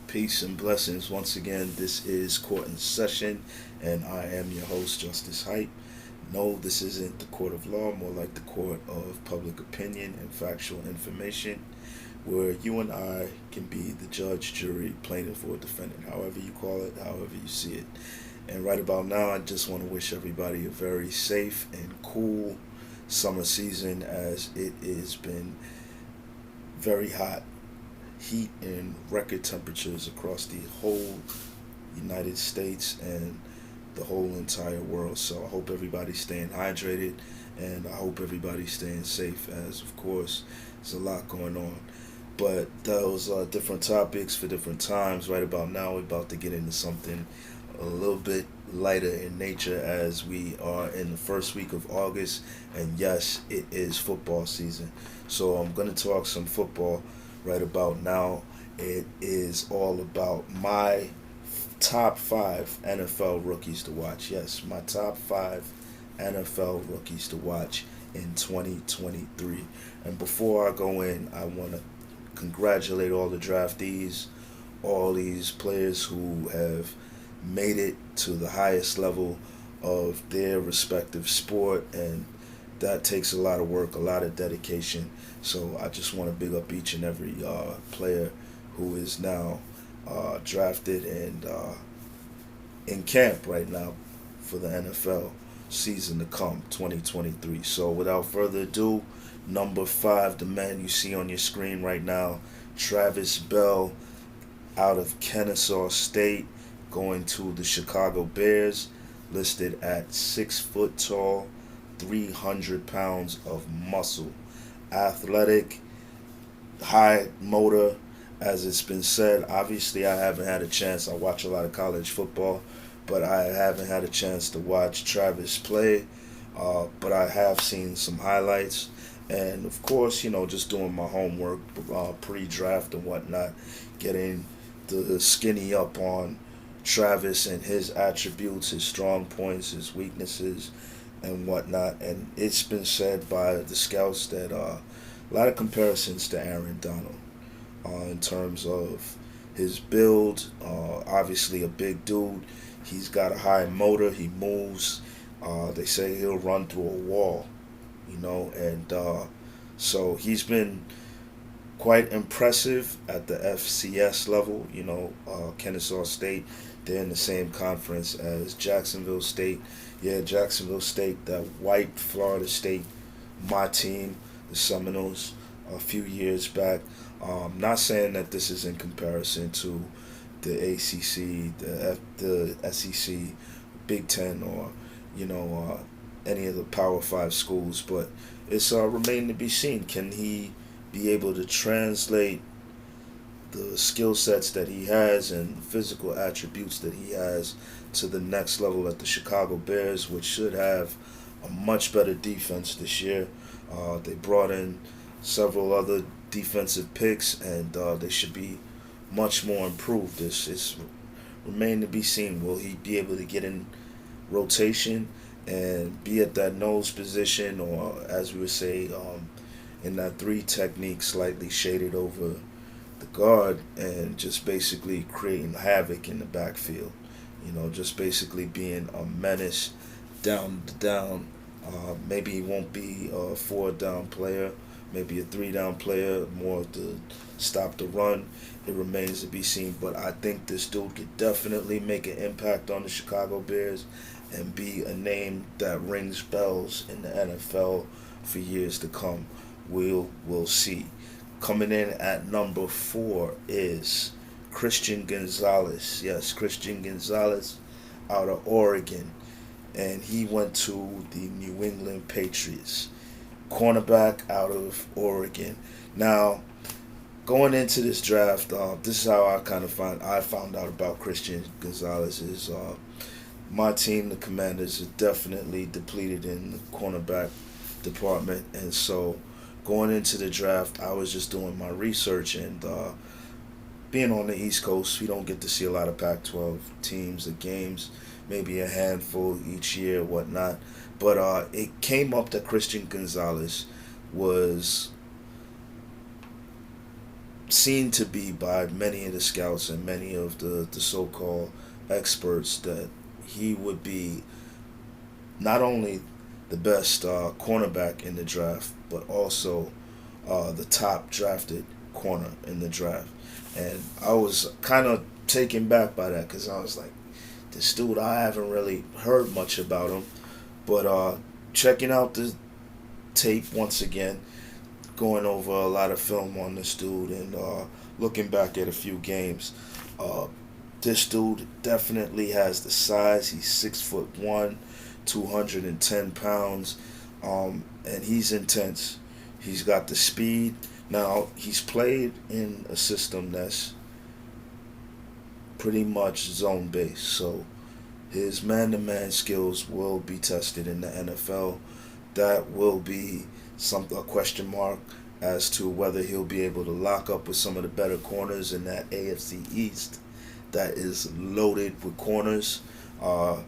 Peace and blessings. Once again, this is Court in Session, and I am your host, Justice Hype. No, this isn't the court of law, more like the court of public opinion and factual information, where you and I can be the judge, jury, plaintiff, or defendant, however you call it, however you see it. And right about now, I just want to wish everybody a very safe and cool summer season, as it has been very hot, heat and record temperatures across the whole United States and the whole entire world. So I hope everybody's staying hydrated, and I hope everybody's staying safe, as of course there's a lot going on. But those are different topics for different times. Right about now, we're about to get into something a little bit lighter in nature, as we are in the first week of August, and yes, it is football season. So I'm going to talk some football right about now. It is all about my top five NFL rookies to watch. Yes, my top five NFL rookies to watch in 2023. And before I go in, I want to congratulate all the draftees, all these players who have made it to the highest level of their respective sport, and that takes a lot of work, a lot of dedication. So I just want to big up each and every player who is now drafted and in camp right now for the NFL season to come, 2023. So without further ado, number five, the man you see on your screen right now, Travis Bell, out of Kennesaw State, going to the Chicago Bears, listed at 6 foot tall, 300 pounds of muscle, athletic, high motor, as it's been said. Obviously, I haven't had a chance. I watch a lot of college football, but I haven't had a chance to watch Travis play. But I have seen some highlights, and of course, just doing my homework, pre-draft and whatnot, getting the skinny up on Travis and his attributes, his strong points, his weaknesses, and whatnot. And it's been said by the scouts that a lot of comparisons to Aaron Donald in terms of his build. Obviously, a big dude. He's got a high motor. He moves. They say he'll run through a wall, and so he's been quite impressive at the FCS level. Kennesaw State, they're in the same conference as Jacksonville State. Yeah, Jacksonville State, that white Florida State, my team, the Seminoles, a few years back. Not saying that this is in comparison to the ACC, the SEC, Big Ten, or any of the Power Five schools, but it's remained to be seen. Can he be able to translate the skill sets that he has and the physical attributes that he has to the next level at the Chicago Bears, which should have a much better defense this year? They brought in several other defensive picks, and they should be much more improved. It's remained to be seen. Will he be able to get in rotation and be at that nose position, or as we would say, in that three technique, slightly shaded over the guard, and just basically creating havoc in the backfield? Just basically being a menace down to down. Maybe he won't be a 4 down player, maybe a 3 down player, more to stop the run. It remains to be seen, but I think this dude could definitely make an impact on the Chicago Bears and be a name that rings bells in the NFL for years to come. We'll see. Coming in at number 4 is Christian Gonzalez. Yes, Christian Gonzalez out of Oregon, and he went to the New England Patriots. Cornerback out of Oregon. Now, going into this draft, this is how I found out about Christian Gonzalez. Is my team, the Commanders, are definitely depleted in the cornerback department, and so going into the draft, I was just doing my research, and being on the East Coast, we don't get to see a lot of Pac-12 teams or games, maybe a handful each year, whatnot. But it came up that Christian Gonzalez was seen to be by many of the scouts and many of the so-called experts that he would be not only the best cornerback in the draft, but also the top drafted corner in the draft. And I was kind of taken back by that because I was like, this dude, I haven't really heard much about him. But checking out the tape once again, going over a lot of film on this dude and looking back at a few games, uh, this dude definitely has the size. He's 6'1", 210 pounds, and he's intense. He's got the speed. Now he's played in a system that's pretty much zone based, so his man-to-man skills will be tested in the NFL. That will be a question mark as to whether he'll be able to lock up with some of the better corners in that AFC East that is loaded with corners. I'm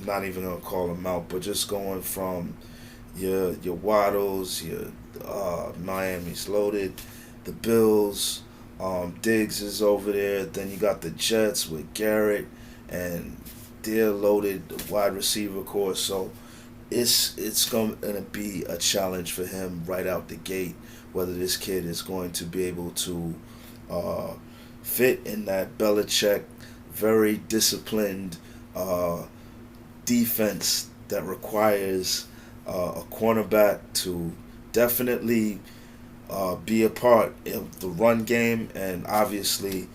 not even gonna call them out, but just going from your Waddles, your Miami's loaded, the Bills, Diggs is over there. Then you got the Jets with Garrett, and they're loaded wide receiver core. So it's going to be a challenge for him right out the gate whether this kid is going to be able to fit in that Belichick very disciplined defense that requires a cornerback to definitely be a part of the run game and obviously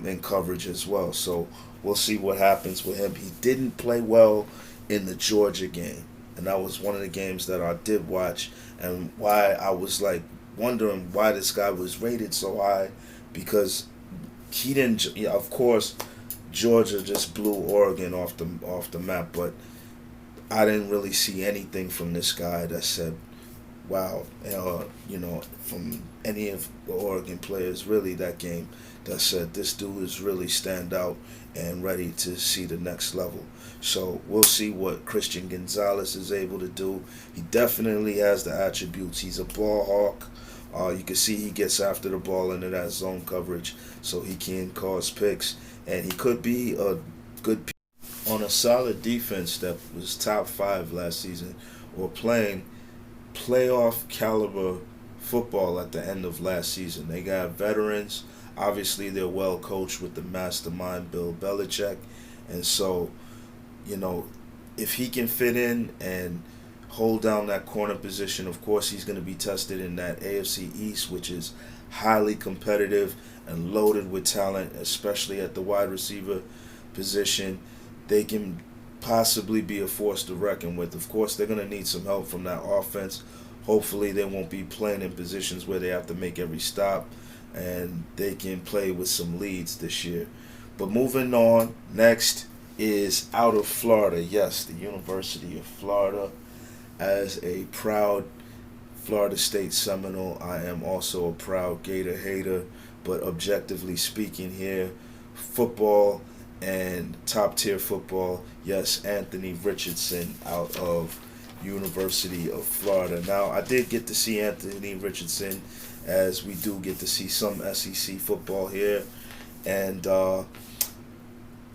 in coverage as well. So we'll see what happens with him. He didn't play well in the Georgia game, and that was one of the games that I did watch, and why I was like wondering why this guy was rated so high, because he didn't. Yeah, of course, Georgia just blew Oregon off the map, but I didn't really see anything from this guy that said, wow, from any of the Oregon players really that game that said this dude is really stand out and ready to see the next level. So we'll see what Christian Gonzalez is able to do. He definitely has the attributes. He's a ball hawk. You can see he gets after the ball into that zone coverage, so he can cause picks, and he could be a good on a solid defense that was top 5 last season, or playing playoff caliber football at the end of last season. They got veterans. Obviously, they're well coached with the mastermind Bill Belichick, and so, if he can fit in and hold down that corner position, of course he's going to be tested in that AFC East, which is highly competitive and loaded with talent, especially at the wide receiver position. They can possibly be a force to reckon with. Of course, they're going to need some help from that offense. Hopefully, they won't be playing in positions where they have to make every stop, and they can play with some leads this year. But moving on, next is out of Florida. Yes, the University of Florida. As a proud Florida State Seminole, I am also a proud Gator hater. But objectively speaking here, football and top-tier football, yes, Anthony Richardson out of University of Florida. Now, I did get to see Anthony Richardson, as we do get to see some SEC football here. And,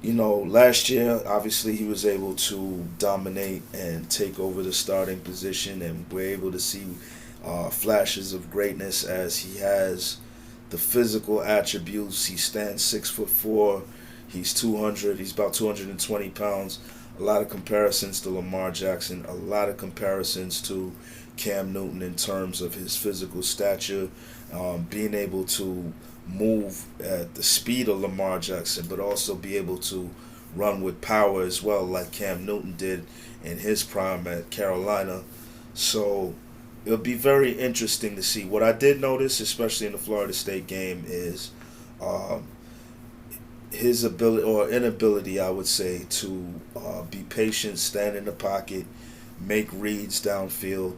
last year, obviously, he was able to dominate and take over the starting position, and we're able to see flashes of greatness as he has the physical attributes. He stands 6'4". He's 200. He's about 220 pounds. A lot of comparisons to Lamar Jackson. A lot of comparisons to Cam Newton in terms of his physical stature, being able to move at the speed of Lamar Jackson, but also be able to run with power as well, like Cam Newton did in his prime at Carolina. So it'll be very interesting to see. What I did notice, especially in the Florida State game, is his ability or inability, I would say, to be patient, stand in the pocket, make reads downfield.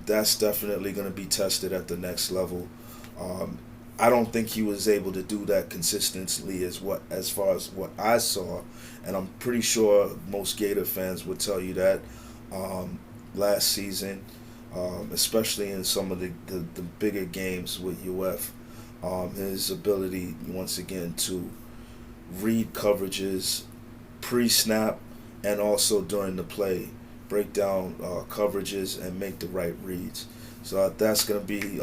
That's definitely going to be tested at the next level. I don't think he was able to do that consistently as far as what I saw, and I'm pretty sure most Gator fans would tell you that last season, especially in some of the bigger games with UF. His ability, once again, to read coverages pre-snap and also during the play, break down coverages and make the right reads. So that's going to be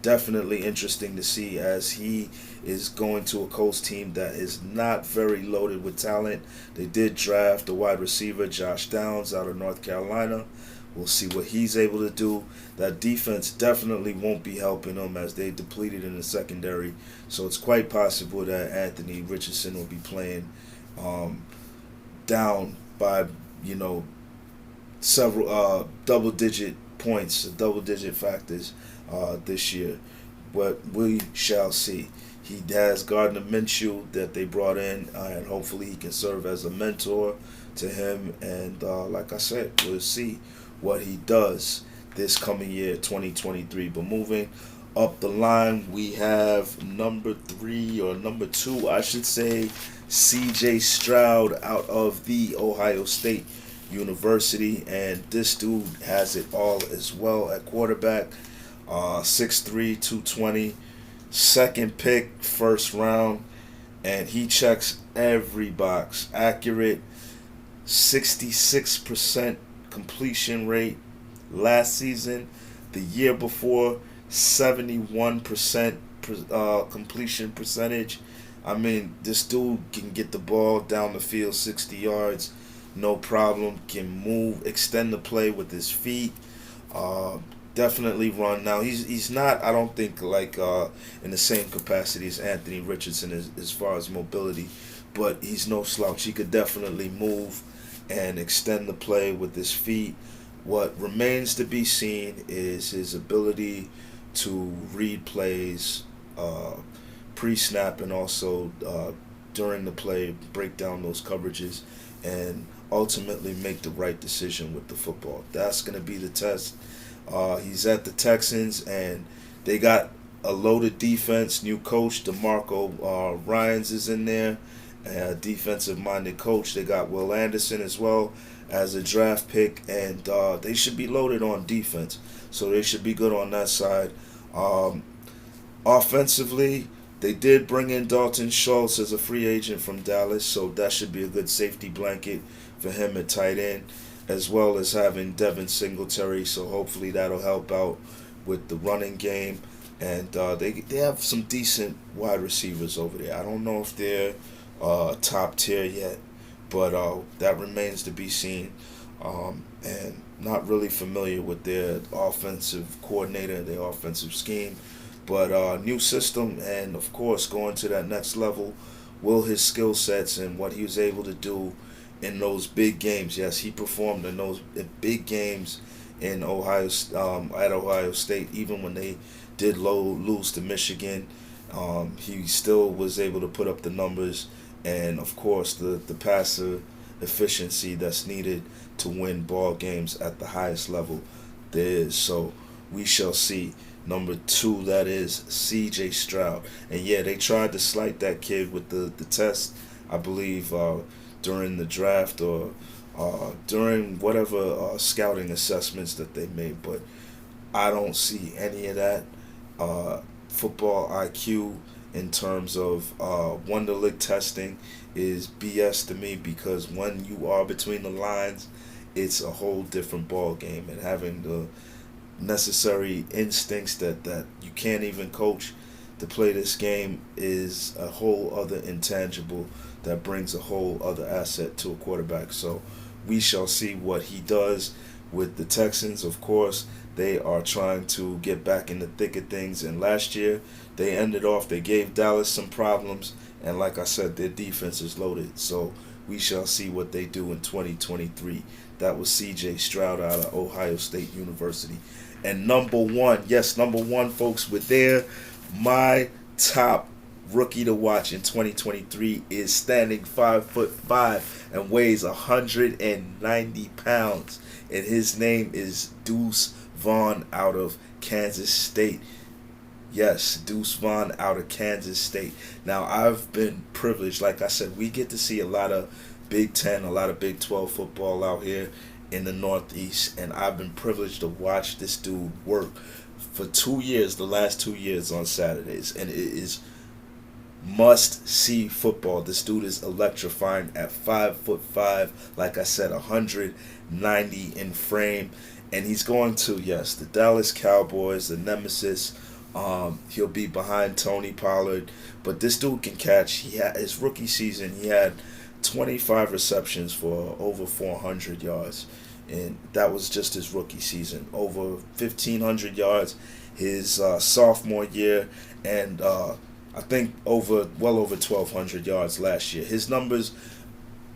definitely interesting to see as he is going to a Colts team that is not very loaded with talent. They did draft the wide receiver Josh Downs out of North Carolina. We'll see what he's able to do. That defense definitely won't be helping them as they depleted in the secondary. So it's quite possible that Anthony Richardson will be playing down by, you know, several double-digit points, double-digit factors this year. But we shall see. He has Gardner Minshew that they brought in, and hopefully he can serve as a mentor to him. And like I said, we'll see what he does this coming year, 2023. But moving up the line, we have number 2, I should say, C.J. Stroud out of the Ohio State University. And this dude has it all as well at quarterback. 6'3", 220, second pick, first round, and he checks every box. Accurate, 66% completion rate last season. The year before, 71% completion percentage. I mean, this dude can get the ball down the field 60 yards, no problem. Can move, extend the play with his feet. Definitely run. Now he's not, I don't think, like in the same capacity as Anthony Richardson as far as mobility, but he's no slouch. He could definitely move and extend the play with his feet. What remains to be seen is his ability to read plays pre-snap and also during the play, break down those coverages, and ultimately make the right decision with the football. That's going to be the test. He's at the Texans, and they got a loaded defense. New coach, DeMarco Ryans is in there, defensive-minded coach. They got Will Anderson as well as a draft pick, and they should be loaded on defense. So they should be good on that side. Offensively, they did bring in Dalton Schultz as a free agent from Dallas, so that should be a good safety blanket for him at tight end, as well as having Devin Singletary, so hopefully that'll help out with the running game. And they have some decent wide receivers over there. I don't know if they're top tier yet, but that remains to be seen. And not really familiar with their offensive coordinator, their offensive scheme. But new system, and of course going to that next level, will his skill sets and what he was able to do in those big games. Yes, he performed in those big games in Ohio at Ohio State. Even when they did lose to Michigan, he still was able to put up the numbers, and of course the passer efficiency that's needed to win ball games at the highest level there is. So we shall see. Number 2, that is C.J. Stroud. And yeah, they tried to slight that kid with the test, I believe, during the draft or during whatever scouting assessments that they made. But I don't see any of that football IQ in terms of Wonderlic testing is BS to me, because when you are between the lines, it's a whole different ball game, and having the necessary instincts that you can't even coach to play this game is a whole other intangible that brings a whole other asset to a quarterback. So we shall see what he does with the Texans. Of course, they are trying to get back in the thick of things, and last year they gave Dallas some problems, and like I said, their defense is loaded. So we shall see what they do in 2023. That was C.J. Stroud out of Ohio State University. And number 1, yes, number 1, folks, with there, my top rookie to watch in 2023 is standing 5'5" and weighs 190 pounds. And his name is Deuce Vaughn out of Kansas State. Yes, Deuce Vaughn out of Kansas State. Now, I've been privileged. Like I said, we get to see a lot of Big 10, a lot of Big 12 football out here in the Northeast, and I've been privileged to watch this dude work for 2 years, the last 2 years on Saturdays, and it is must see football. This dude is electrifying at 5'5", like I said, 190 in frame, and he's going to, yes, the Dallas Cowboys, the nemesis. He'll be behind Tony Pollard, but this dude can catch. He had his rookie season. He had 25 receptions for over 400 yards, and that was just his rookie season. Over 1,500 yards his sophomore year, and I think well over 1,200 yards last year. His numbers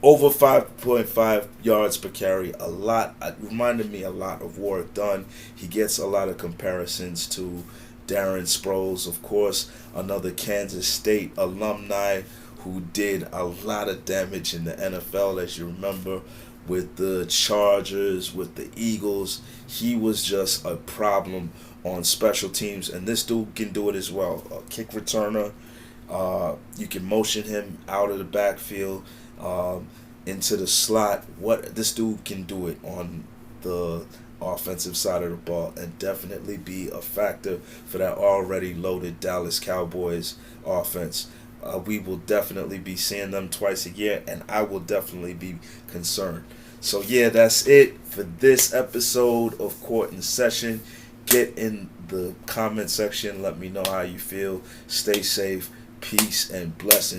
over 5.5 yards per carry, a lot. It reminded me a lot of Warrick Dunn. He gets a lot of comparisons to Darren Sproles, of course, another Kansas State alumni who did a lot of damage in the NFL, as you remember, with the Chargers, with the Eagles. He was just a problem on special teams, and this dude can do it as well. A kick returner. You can motion him out of the backfield into the slot. This dude can do it on the offensive side of the ball and definitely be a factor for that already loaded Dallas Cowboys offense. We will definitely be seeing them twice a year, and I will definitely be concerned. So yeah, that's it for this episode of Court in Session. Get in the comment section. Let me know how you feel. Stay safe. Peace and blessings.